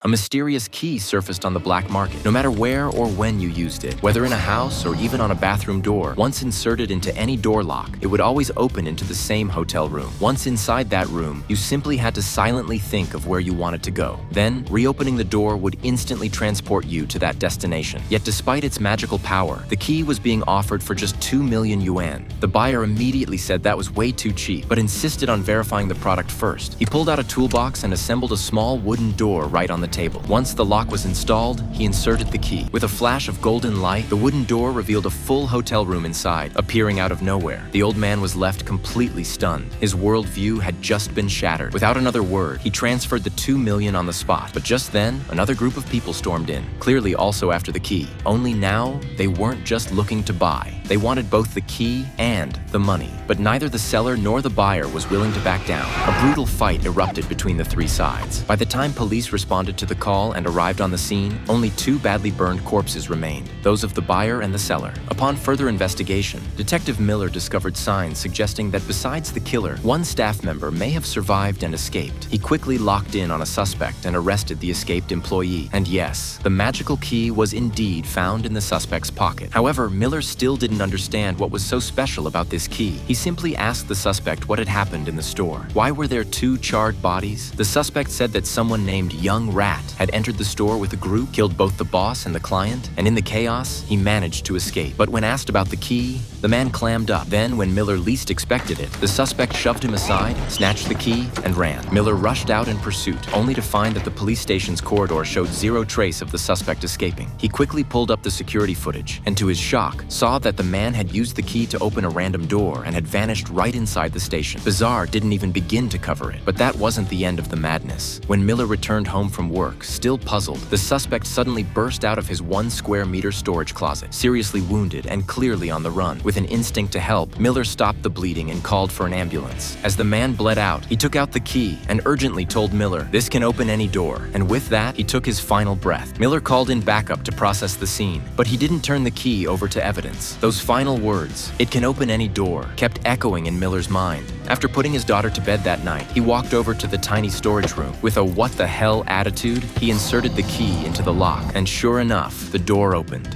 A mysterious key surfaced on the black market. No matter where or when you used it, whether in a house or even on a bathroom door, once inserted into any door lock, it would always open into the same hotel room. Once inside that room, you simply had to silently think of where you wanted to go. Then, reopening the door would instantly transport you to that destination. Yet despite its magical power, the key was being offered for just 2 million yuan. The buyer immediately said that was way too cheap, but insisted on verifying the product first. He pulled out a toolbox and assembled a small wooden door right on the table. Once the lock was installed, he inserted the key. With a flash of golden light, the wooden door revealed a full hotel room inside, appearing out of nowhere. The old man was left completely stunned. His worldview had just been shattered. Without another word, he transferred the 2 million on the spot. But just then, another group of people stormed in, clearly also after the key. Only now, they weren't just looking to buy. They wanted both the key and the money. But neither the seller nor the buyer was willing to back down. A brutal fight erupted between the three sides. By the time police responded to the call and arrived on the scene, only 2 badly burned corpses remained, those of the buyer and the seller. Upon further investigation, Detective Miller discovered signs suggesting that besides the killer, one staff member may have survived and escaped. He quickly locked in on a suspect and arrested the escaped employee. And yes, the magical key was indeed found in the suspect's pocket. However, Miller still didn't understand what was so special about this key. He simply asked the suspect what had happened in the store. Why were there 2 charred bodies? The suspect said that someone named Young Rat had entered the store with a group, killed both the boss and the client, and in the chaos, he managed to escape. But when asked about the key, the man clammed up. Then, when Miller least expected it, the suspect shoved him aside, snatched the key, and ran. Miller rushed out in pursuit, only to find that the police station's corridor showed zero trace of the suspect escaping. He quickly pulled up the security footage, and to his shock, saw that the man had used the key to open a random door and had vanished right inside the station. Bazaar didn't even begin to cover it. But that wasn't the end of the madness. When Miller returned home from work, still puzzled, the suspect suddenly burst out of his 1 square meter storage closet, seriously wounded and clearly on the run. With an instinct to help, Miller stopped the bleeding and called for an ambulance. As the man bled out, he took out the key and urgently told Miller, "This can open any door." And with that, he took his final breath. Miller called in backup to process the scene, but he didn't turn the key over to evidence. Those final words, "It can open any door," kept echoing in Miller's mind. After putting his daughter to bed that night, he walked over to the tiny storage room. With a what the hell attitude, he inserted the key into the lock, and sure enough, the door opened.